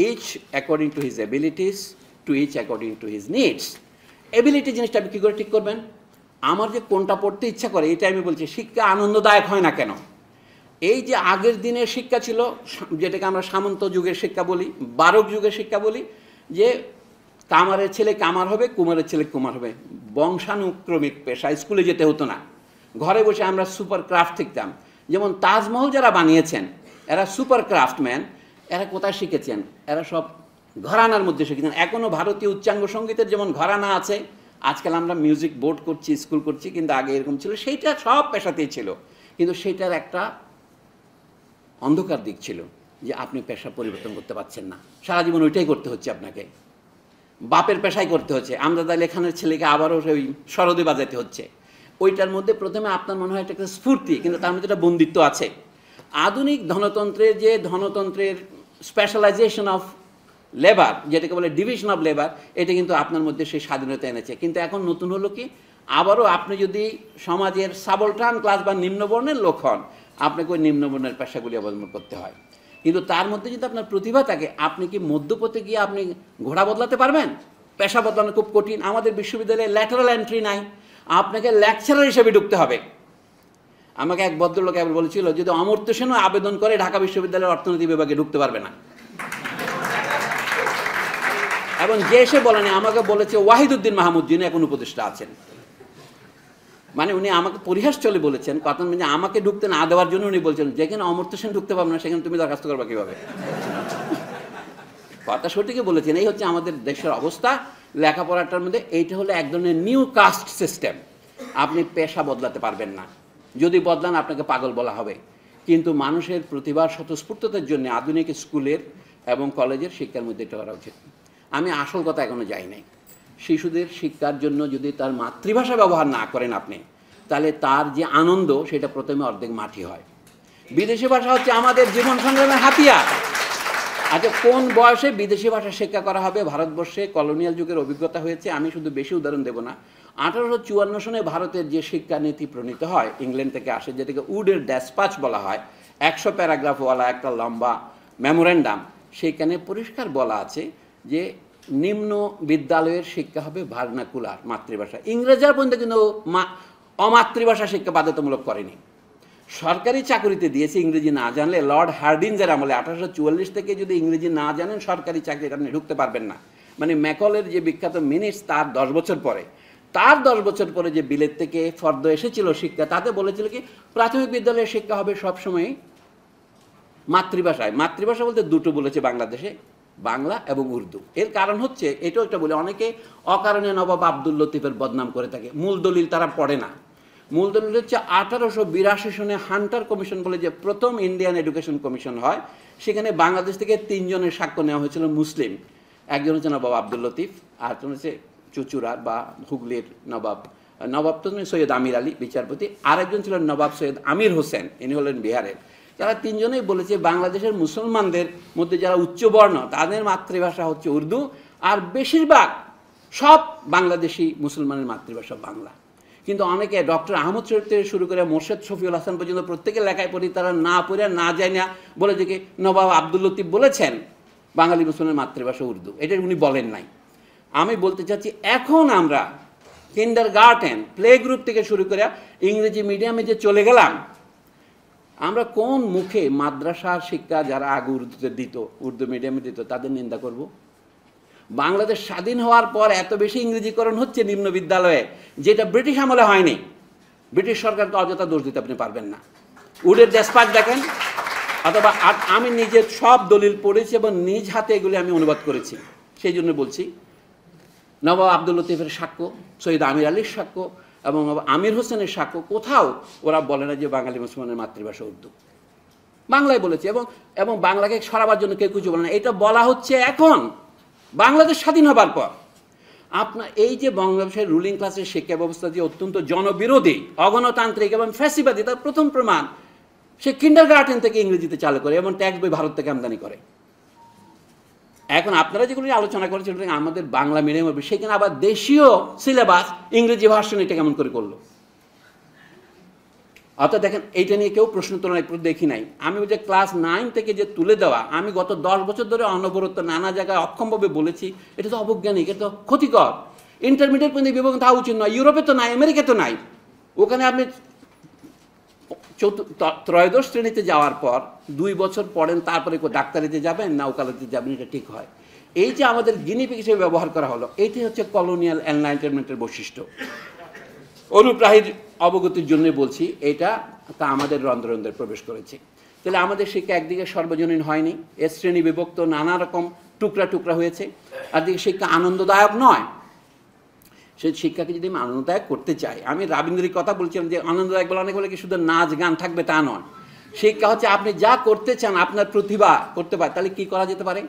each according to his abilities to each according to his needs. Ability জিনিসটা আপনি কী করে ঠিক করবেন? আমার যে কোনটা পড়তে ইচ্ছা করে এটা আমি বলছি। শিক্ষা আনন্দদায়ক হয় না কেন? এই যে আগের দিনের শিক্ষা ছিল, যেটাকে আমরা সামন্ত যুগের শিক্ষা বলি, বারক যুগের শিক্ষা বলি, যে কামারের ছেলে কামার হবে, কুমারের ছেলে কুমার হবে, বংশানুক্রমিক পেশা, স্কুলে যেতে হতো না, ঘরে বসে আমরা সুপার ক্রাফট শিখতাম। যেমন তাজমহল যারা বানিয়েছেন এরা সুপার ক্রাফটম্যান, এরা কোথায় শিখেছেন? এরা সব ঘরানার মধ্যে শিখেছেন। এখনও ভারতীয় উচ্চাঙ্গ সঙ্গীতের যেমন ঘরানা আছে, আজকাল আমরা মিউজিক বোর্ড করছি, স্কুল করছি, কিন্তু আগে এরকম ছিল। সেইটা সব পেশাতেই ছিল, কিন্তু সেইটার একটা অন্ধকার দিক ছিল যে আপনি পেশা পরিবর্তন করতে পারছেন না, সারা জীবন ওইটাই করতে হচ্ছে আপনাকে, বাপের পেশাই করতে হচ্ছে। আমজাদ আলী খানের ছেলেকে আবারও ওই সরদে বাজাতে হচ্ছে। ওইটার মধ্যে প্রথমে আপনার মনে হয় এটা একটা স্ফূর্তি, কিন্তু তার মধ্যে একটা বন্দিত্ব আছে। আধুনিক ধনতন্ত্রের যে ধনতন্ত্রের স্পেশালাইজেশন অফ লেবার, যেটাকে বলে ডিভিশন অফ লেবার, এটা কিন্তু আপনার মধ্যে সেই স্বাধীনতা এনেছে। কিন্তু এখন নতুন হলো কি, আবারও আপনি যদি সমাজের সাবলটান ক্লাস বা নিম্নবর্ণের লোক হন, আপনাকে ওই নিম্নবর্ণের পেশাগুলি অবলম্বন করতে হয়। কিন্তু তার মধ্যে যদি আপনার প্রতিভা থাকে, আপনি কি মধ্যপথে গিয়ে আপনি ঘোড়া বদলাতে পারবেন? পেশা বদলানো খুব কঠিন। আমাদের বিশ্ববিদ্যালয়ে ল্যাটারাল এন্ট্রি নাই, আপনাকে লেকচারার হিসেবে ঢুকতে হবে। আমাকে এক ভদ্রলোক একবার বলেছিল, যদি অমর্ত্য সেনও আবেদন করে ঢাকা বিশ্ববিদ্যালয়ের অর্থনীতি বিভাগে ঢুকতে পারবে না। এবং যে এসে বলেনি, আমাকে বলেছে ওয়াহিদুদ্দিন মাহমুদ, যিনি এখন উপদেষ্টা আছেন। মানে উনি আমাকে পরিহাস চলে বলেছেন, কথা মানে আমাকে ঢুকতে না দেওয়ার জন্য উনি বলছেন, যেখানে অমর্ত্য সেন ঢুকতে পারবে না সেখানে তুমি দরখাস্ত করবা কীভাবে? কথা সঠিকই বলেছেন। এই হচ্ছে আমাদের দেশের অবস্থা লেখাপড়াটার মধ্যে। এইটা হলো এক ধরনের নিউ কাস্ট সিস্টেম। আপনি পেশা বদলাতে পারবেন না, যদি বদলান আপনাকে পাগল বলা হবে। কিন্তু মানুষের প্রতিভার স্বতঃস্ফূর্ততার জন্য আধুনিক স্কুলের এবং কলেজের শিক্ষার মধ্যে এটা করা উচিত। আমি আসল কথা এখনো যাই নাই। শিশুদের শিক্ষার জন্য যদি তার মাতৃভাষা ব্যবহার না করেন আপনি, তাহলে তার যে আনন্দ সেটা প্রথমে অর্ধেক মাটি হয়। বিদেশি ভাষা হচ্ছে আমাদের জীবন সংগ্রামের হাতিয়ার। আচ্ছা, কোন বয়সে বিদেশি ভাষা শিক্ষা করা হবে? ভারতবর্ষে কলোনিয়াল যুগের অভিজ্ঞতা হয়েছে। আমি শুধু বেশি উদাহরণ দেব না। 1854 সনে ভারতের যে শিক্ষানীতি প্রণীত হয়, ইংল্যান্ড থেকে আসে, যেটাকে উডের ড্যাসপাচ বলা হয়, 100 প্যারাগ্রাফওয়ালা একটা লম্বা মেমোরেন্ডাম। সেইখানে পরিষ্কার বলা আছে যে নিম্ন বিদ্যালয়ের শিক্ষা হবে ভার্নাকুলার, মাতৃভাষা। ইংরেজরা পর্যন্ত কিন্তু অমাতৃভাষা শিক্ষা বাধ্যতামূলক করেনি। সরকারি চাকরিতে দিয়েছে ইংরেজি না জানলে। লর্ড হার্ডিঞ্জের আমলে 1844 থেকে যদি ইংরেজি না জানেন সরকারি চাকরিতে আপনি ঢুকতে পারবেন না। মানে ম্যাকলের যে বিখ্যাত মিনিটস, তার 10 বছর পরে, তার 10 বছর পরে যে বিলেত থেকে ফর্দ এসেছিল শিক্ষা, তাতে বলেছিল কি প্রাথমিক বিদ্যালয়ের শিক্ষা হবে সবসময় মাতৃভাষায়। মাতৃভাষা বলতে দুটো বলেছে বাংলাদেশে, বাংলা এবং উর্দু। এর কারণ হচ্ছে, এটাও একটা বলে, অনেকে অকারণে নবাব আব্দুল লতিফের বদনাম করে থাকে। মূল দলিল তারা পড়ে না। মূল দলিল হচ্ছে 1882 সনে হান্টার কমিশন বলে যে প্রথম ইন্ডিয়ান এডুকেশন কমিশন হয়, সেখানে বাংলাদেশ থেকে 3 জনের সাক্ষ্য নেওয়া হয়েছিল মুসলিম। একজন হচ্ছে নবাব আব্দুল লতিফ, আরেকজন হচ্ছে চুচুড়ার বা হুগলির নবাব, নবাব তো সৈয়দ আমির আলী বিচারপতি, আরেকজন ছিলেন নবাব সৈয়দ আমির হোসেন, ইনি হলেন বিহারের। তারা 3 জনেই বলেছে বাংলাদেশের মুসলমানদের মধ্যে যারা উচ্চবর্ণ তাদের মাতৃভাষা হচ্ছে উর্দু, আর বেশিরভাগ সব বাংলাদেশি মুসলমানের মাতৃভাষা বাংলা। কিন্তু অনেকে ডক্টর আহমদ শরীফ থেকে শুরু করে মোর্শেদ শফিউল হাসান পর্যন্ত প্রত্যেকের লেখায় পড়ি, তারা না পড়ে না যায় না বলে যে কি নবাব আব্দুল লতিফ বলেছেন বাঙালি মুসলমানের মাতৃভাষা উর্দু। এটা উনি বলেন নাই। আমি বলতে চাচ্ছি, এখন আমরা কিন্ডারগার্টেন, প্লে গ্রুপ থেকে শুরু করে ইংরেজি মিডিয়ামে যে চলে গেলাম, আমরা কোন মুখে মাদ্রাসার শিক্ষা যারা আগে উর্দুতে দিত, উর্দু মিডিয়ামে দিত, তাদের নিন্দা করব? বাংলাদেশ স্বাধীন হওয়ার পর এত বেশি ইংরেজিকরণ হচ্ছে নিম্ন বিদ্যালয়ে, যেটা ব্রিটিশ আমলে হয়নি। ব্রিটিশ সরকারকে অযথা দোষ দিতে আপনি পারবেন না। উডের ডেসপাচ দেখেন, অথবা আমি নিজের সব দলিল পড়েছি এবং নিজ হাতে এগুলি আমি অনুবাদ করেছি। সেই জন্য বলছি, নবাব আব্দুল লতিফের সাক্ষ্য, সৈয়দ আমির আলীর সাক্ষ্য এবং আমির হোসেনের সাক্ষ্য, কোথাও ওরা বলে না যে বাঙালি মুসলমানের মাতৃভাষা উর্দু। বাংলায় বলেছে, এবং এবং বাংলাকে সরাবার জন্য কেউ কিছু বলে না। এটা বলা হচ্ছে এখন বাংলাদেশ স্বাধীন হবার পর। আপনার এই যে বাংলাদেশের রুলিং ক্লাসের শিক্ষা ব্যবস্থা যে অত্যন্ত জনবিরোধী, অগণতান্ত্রিক এবং ফ্যাসিবাদী, তার প্রথম প্রমাণ সে কিন্ডারগার্টেন থেকে ইংরেজিতে চালু করে এবং ট্যাক্স বই ভারত থেকে আমদানি করে। এখন আপনারা যেগুলো আলোচনা করেছেন আমাদের বাংলা মিডিয়াম হবে, সেখানে আবার দেশীয় সিলেবাস ইংরেজি ভার্সন এটা কেমন করে করলো? অর্থাৎ দেখেন, এইটা নিয়ে কেউ প্রশ্ন তুলনায় দেখি নাই। আমি ওই যে ক্লাস 9 থেকে যে তুলে দেওয়া, আমি গত 10 বছর ধরে অনবরত নানা জায়গায় অক্ষমভাবে বলেছি এটা তো অবৈজ্ঞানিক, এটা তো ক্ষতিকর, ইন্টারমিডিয়েট পর্যন্ত বিভাগ থাকা উচিত নয়। ইউরোপে তো নাই, আমেরিকা তো নাই। ওখানে আপনি ত্রয়োদশ শ্রেণীতে যাওয়ার পর 2 বছর পড়েন, তারপরে ডাক্তারিতে যাবেন না ওকালতিতে যাবেন, এটা ঠিক হয়। এই যে আমাদের গিনিপিগ হিসেবে ব্যবহার করা হলো, এইটাই হচ্ছে কলোনিয়াল এনলাইটেনমেন্টের বৈশিষ্ট্য। অনুপ্রাহীর অবগতির জন্য বলছি, এটা তা আমাদের রন্ধ্রে প্রবেশ করেছে। তাহলে আমাদের শিক্ষা একদিকে সর্বজনীন হয়নি, এর শ্রেণী বিভক্ত, নানা রকম টুকরা টুকরা হয়েছে। আর দিকে শিক্ষা আনন্দদায়ক নয়। সেই শিক্ষাকে যদি আমি আনন্দদায়ক করতে চাই, আমি রবীন্দ্রের কথা বলছিলাম যে আনন্দদায়ক বলে অনেক বলে কি শুধু নাচ গান থাকবে তা নয়। শিক্ষা হচ্ছে আপনি যা করতে চান, আপনার প্রতিভা করতে পারে, তাহলে কি করা যেতে পারে?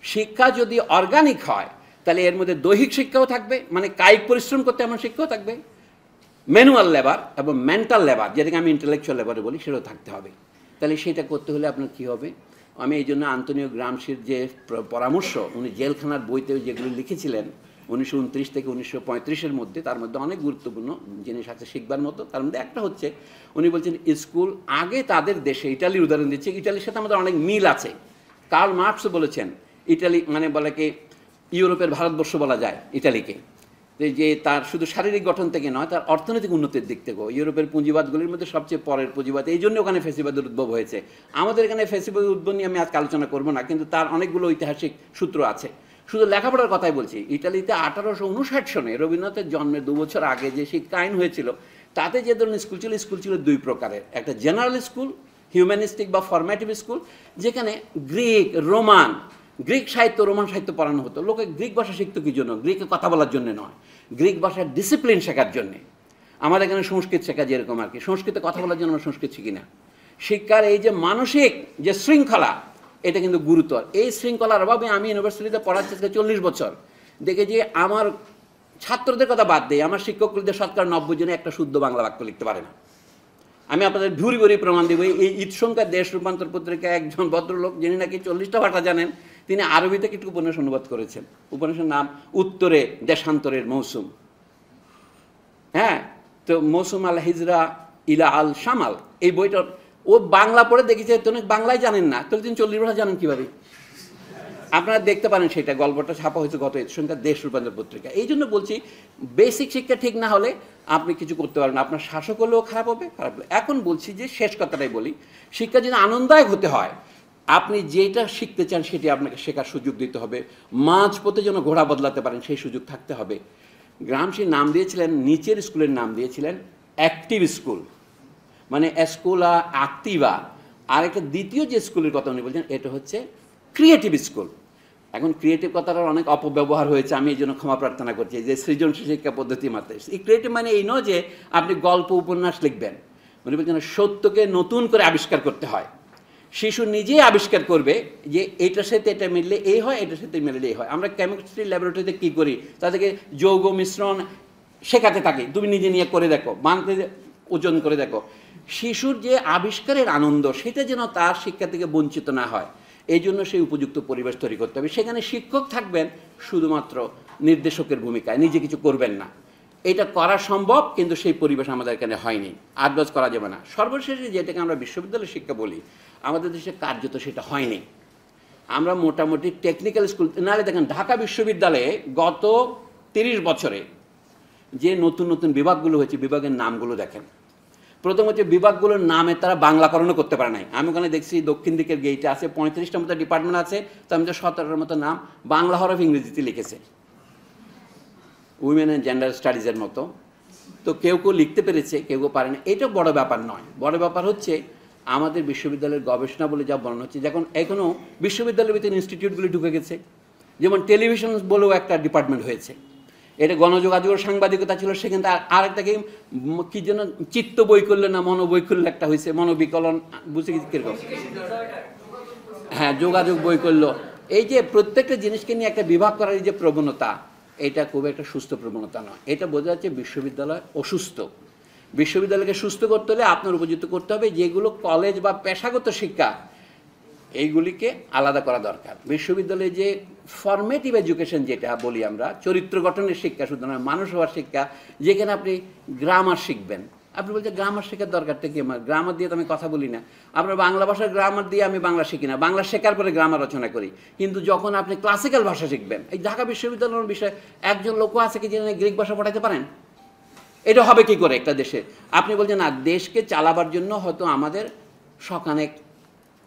শিক্ষা যদি অর্গানিক হয় তাহলে এর মধ্যে দৈহিক শিক্ষাও থাকবে, মানে কায়িক পরিশ্রম করতে এমন শিক্ষাও থাকবে, ম্যানুয়াল লেবার এবং মেন্টাল লেবার, যেটাকে আমি ইন্টেলেকচুয়াল লেবারে বলি, সেটাও থাকতে হবে। তাহলে সেটা করতে হলে আপনার কী হবে? আমি এই জন্য আন্তোনিও গ্রামশির যে পরামর্শ, উনি জেলখানার বইতে যেগুলো লিখেছিলেন 1929 থেকে 1935-এর মধ্যে, তার মধ্যে অনেক গুরুত্বপূর্ণ জিনিস আছে শিখবার মতো। তার মধ্যে একটা হচ্ছে, উনি বলছেন স্কুল আগে তাদের দেশে, ইটালির উদাহরণ দিচ্ছে, ইটালির সাথে আমাদের অনেক মিল আছে। কার্ল মার্কসও বলেছেন ইটালি মানে বলে কি ইউরোপের ভারতবর্ষ বলা যায় ইটালিকে, যে তার শুধু শারীরিক গঠন থেকে নয়, তার অর্থনৈতিক উন্নতির দিক থেকেও ইউরোপের পুঁজিবাদগুলির মধ্যে সবচেয়ে পরের পুঁজিবাদ। এই জন্য ওখানে ফ্যাসিবাদের উদ্ভব হয়েছে। আমাদের এখানে ফ্যাসিবাদের উদ্ভব নিয়ে আমি আজকে আলোচনা করবো না, কিন্তু তার অনেকগুলো ঐতিহাসিক সূত্র আছে। শুধু লেখাপড়ার কথাই বলছি, ইটালিতে 1859 সনে রবীন্দ্রনাথের জন্মের 2 বছর আগে যে শিক্ষা আইন হয়েছিল, তাতে যে ধরনের স্কুল ছিল 2 প্রকারের। একটা জেনারেল স্কুল, হিউম্যানিস্টিক বা ফরম্যাটিভ স্কুল, যেখানে গ্রিক, রোমান, গ্রিক সাহিত্য, রোমান সাহিত্য পড়ানো হতো। লোকে গ্রিক ভাষা শিখতো কী জন্য? গ্রিকে কথা বলার জন্য নয়, গ্রিক ভাষার ডিসিপ্লিন শেখার জন্যে। আমাদের এখানে সংস্কৃত শেখা যেরকম আর কি, সংস্কৃতে কথা বলার জন্য আমরা সংস্কৃত শিখি না। শিক্ষার এই যে মানসিক যে শৃঙ্খলা, এটা কিন্তু গুরুতর। এই শৃঙ্খলার অভাবে আমি ইউনিভার্সিটিতে পড়াচ্ছি 40 বছর, দেখে যে আমার ছাত্রদের কথা বাদ দেয়, আমার শিক্ষকদের শতকরা 90 জনে একটা শুদ্ধ বাংলা বাক্য লিখতে পারে না। আমি আপনাদের ভুরি ভুরি প্রমাণ দেব। এই ঈদসংখ্যা দেশ রূপান্তর পত্রিকা একজন ভদ্রলোক, যিনি নাকি 40টা ভাষা জানেন, তিনি আরবি থেকে একটু উপন্যাস অনুবাদ করেছেন। উপন্যাসের নাম উত্তরে দেশান্তরের মৌসুম। হ্যাঁ, তো মৌসুম আল হিজরা ইলা আল শামাল, এই বইটা ও বাংলা পড়ে দেখেছে, তুমি বাংলায় জানেন না, তাহলে তিনি 40 ভাষা জানেন কীভাবে? আপনারা দেখতে পারেন, সেটা গল্পটা ছাপা হয়েছে গত ঈদসংখ্যা দেশ রূপান্তর পত্রিকা। এই জন্য বলছি, বেসিক শিক্ষা ঠিক না হলে আপনি কিছু করতে পারবেন, আপনার শাসক হলেও খারাপ হবে, খারাপ হবে। এখন বলছি যে শেষ কথাটাই বলি, শিক্ষা যদি আনন্দদায়ক হতে হয়, আপনি যেটা শিখতে চান সেটি আপনাকে শেখার সুযোগ দিতে হবে। মাঝপথে যেন ঘোড়া বদলাতে পারেন সেই সুযোগ থাকতে হবে। গ্রামশির নাম দিয়েছিলেন, নিচের স্কুলের নাম দিয়েছিলেন অ্যাক্টিভ স্কুল, মানে স্কুলা অ্যাক্টিভা। আর একটা দ্বিতীয় যে স্কুলের কথা উনি বলছেন, এটা হচ্ছে ক্রিয়েটিভ স্কুল। এখন ক্রিয়েটিভ কথাটার অনেক অপব্যবহার হয়েছে, আমি এই জন্য ক্ষমা প্রার্থনা করছি। যে সৃজনশীল শিক্ষা পদ্ধতি মাত্রায় এই ক্রিয়েটিভ মানে এই নয় যে আপনি গল্প উপন্যাস লিখবেন। উনি বলছেন সত্যকে নতুন করে আবিষ্কার করতে হয়। শিশু নিজেই আবিষ্কার করবে যে এটার সাথে এটা মিললে এই হয়, এটার সাথে মিললে এই হয়। আমরা কেমিস্ট্রি ল্যাবরেটরিতে কী করি, তাদেরকে যৌগ মিশ্রণ শেখাতে থাকি, তুমি নিজে নিয়ে করে দেখো, বাংলাতে ওজন করে দেখো। শিশুর যে আবিষ্কারের আনন্দ, সেটা যেন তার শিক্ষা থেকে বঞ্চিত না হয়, এই জন্য সেই উপযুক্ত পরিবেশ তৈরি করতে হবে। সেখানে শিক্ষক থাকবেন শুধুমাত্র নির্দেশকের ভূমিকায়, নিজে কিছু করবেন না। এটা করা সম্ভব, কিন্তু সেই পরিবেশ আমাদের এখানে হয়নি, আডভাইস করা যাবে না। সর্বশেষে যেটাকে আমরা বিশ্ববিদ্যালয় শিক্ষা বলি, আমাদের দেশে কার্যত সেটা হয়নি। আমরা মোটামুটি টেকনিক্যাল স্কুল, নাহলে দেখেন ঢাকা বিশ্ববিদ্যালয়ে গত 30 বছরে যে নতুন নতুন বিভাগগুলো হয়েছে, বিভাগের নামগুলো দেখেন। প্রথম হচ্ছে বিভাগগুলোর নামে তারা বাংলাকরণও করতে পারে নাই। আমি ওখানে দেখছি দক্ষিণ দিকের গেইটে আছে 35টার মতো ডিপার্টমেন্ট আছে, তার মধ্যে 17টার মতো নাম বাংলা হরফ ইংরেজিতে লিখেছে, উইমেন অ্যান্ড জেন্ডার স্টাডিজের মতো। তো কেউ কেউ লিখতে পেরেছে, কেউ কেউ পারে না। এটা বড় ব্যাপার নয়। বড় ব্যাপার হচ্ছে আমাদের বিশ্ববিদ্যালয়ের গবেষণা বলে যা বর্ণনা হচ্ছে, যখন এখনও বিশ্ববিদ্যালয়ের ভিতরে ইনস্টিটিউটগুলি ঢুকে গেছে, যেমন টেলিভিশন বলেও একটা ডিপার্টমেন্ট হয়েছে। এটা গণযোগাযোগের সাংবাদিকতা ছিল, সেখানে আরেকটা কি যেন চিত্ত বৈকল্য না মনোবৈকল্য একটা হয়েছে, মনোবিকলন, বুঝে কিরকম, হ্যাঁ যোগাযোগ বৈকল্য। এই যে প্রত্যেকটা জিনিসকে নিয়ে একটা বিভাগ করার যে প্রবণতা, এটা খুব একটা সুস্থ প্রবণতা নয়। এটা বোঝা যাচ্ছে বিশ্ববিদ্যালয় অসুস্থ। বিশ্ববিদ্যালয়কে সুস্থ করতে হলে আপনার উপযুক্ত করতে হবে যেগুলো কলেজ বা পেশাগত শিক্ষা, এইগুলিকে আলাদা করা দরকার। বিশ্ববিদ্যালয়ে যে ফরমেটিভ এডুকেশন যেটা বলি আমরা, চরিত্র গঠনের শিক্ষা, শুধু নয় মানুষ হওয়ার শিক্ষা, যেখানে আপনি গ্রামার শিখবেন। আপনি বলছেন গ্রামার শেখার দরকারটা কি আমার? গ্রামার দিয়ে তো আমি কথা বলি না। আপনার বাংলা ভাষার গ্রামার দিয়ে আমি বাংলা শিখি না, বাংলা শেখার পরে গ্রামার রচনা করি। কিন্তু যখন আপনি ক্লাসিক্যাল ভাষা শিখবেন, এই ঢাকা বিশ্ববিদ্যালয়ের বিষয়ে একজন লোক আছে কি যিনি গ্রিক ভাষা পড়াইতে পারেন? এটা হবে কি করে একটা দেশে? আপনি বলছেন না, দেশকে চালাবার জন্য হয়তো আমাদের শখানেক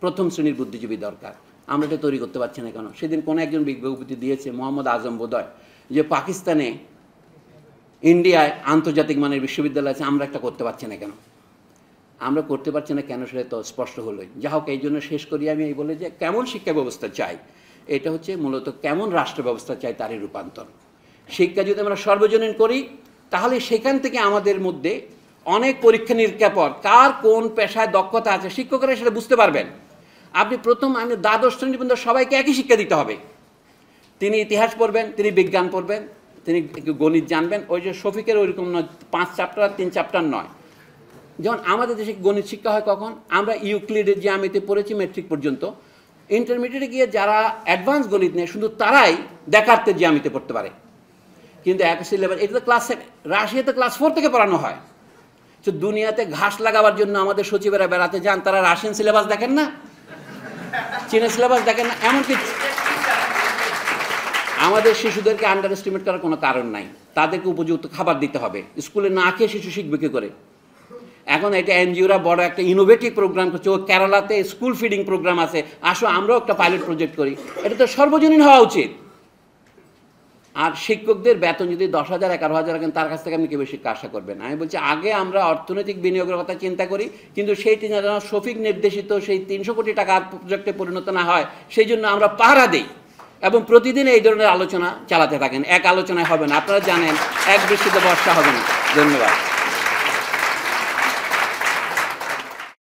প্রথম শ্রেণীর বুদ্ধিজীবী দরকার। আমরা এটা তৈরি করতে পারছি না কেন? সেদিন কোনো একজন বিজ্ঞপ্তি দিয়েছে, মোহাম্মদ আজম বোধহয়, যে পাকিস্তানে ইন্ডিয়ায় আন্তর্জাতিক মানের বিশ্ববিদ্যালয় আছে, আমরা একটা করতে পারছি না কেন? আমরা করতে পারছি না কেন সেটা তো স্পষ্ট হলোই। যা হোক, এই জন্য শেষ করি আমি এই বলে যে কেমন শিক্ষা ব্যবস্থা চাই, এটা হচ্ছে মূলত কেমন রাষ্ট্র ব্যবস্থা চাই তারই রূপান্তর। শিক্ষা যদি আমরা সর্বজনীন করি, তাহলে সেখান থেকে আমাদের মধ্যে অনেক পরীক্ষা নিরীক্ষা পর কার কোন পেশায় দক্ষতা আছে শিক্ষকরা সেটা বুঝতে পারবেন। আপনি প্রথম আমি দ্বাদশ শ্রেণী পর্যন্ত সবাইকে একই শিক্ষা দিতে হবে। তিনি ইতিহাস পড়বেন, তিনি বিজ্ঞান পড়বেন, তিনি গণিত জানবেন। ওই যে শফিকের ওইরকম নয়, 5 চ্যাপ্টার আর 3 চ্যাপ্টার নয়। যেমন আমাদের দেশে গণিত শিক্ষা হয় কখন? আমরা ইউক্লিডের জ্যামিতি পড়েছি মেট্রিক পর্যন্ত। ইন্টারমিডিয়েটে গিয়ে যারা অ্যাডভান্স গণিত নেয় শুধু তারাই দেখার্থের জ্যামিতি পড়তে পারে। কিন্তু এক সিলেবাস, এটা তো ক্লাস 7, রাশিয়াতে ক্লাস 4 থেকে পড়ানো হয়। তো দুনিয়াতে ঘাস লাগাবার জন্য আমাদের সচিবেরা বেড়াতে যান, তারা রাশিয়ান সিলেবাস দেখেন না, চীনের সিলেবাস দেখেন না। এমনকি আমাদের শিশুদেরকে আন্ডার এস্টিমেট করার কোনো কারণ নাই। তাদেরকে উপযুক্ত খাবার দিতে হবে। স্কুলে না খেয়ে শিশু শিখবে কী করে? এখন এটা এনজিওরা বড় একটা ইনোভেটিভ প্রোগ্রাম করছে। ও কেরালাতে স্কুল ফিডিং প্রোগ্রাম আছে, আসো আমরাও একটা পাইলট প্রজেক্ট করি। এটা তো সর্বজনীন হওয়া উচিত। আর শিক্ষকদের বেতন যদি 10,000 11,000 রাখেন, তার কাছ থেকে আপনি কেউ শিক্ষা আশা করবেন? আমি বলছি আগে আমরা অর্থনৈতিক বিনিয়োগের কথা চিন্তা করি, কিন্তু সেইটি যেন শফিক নির্দেশিত সেই 300 কোটি টাকার প্রজেক্টে পরিণত না হয়, সেই জন্য আমরা পাহারা দিই এবং প্রতিদিন এই ধরনের আলোচনা চালাতে থাকেন। এক আলোচনায় হবে না, আপনারা জানেন, এক বৃষ্টিতে বর্ষা হবে না। ধন্যবাদ।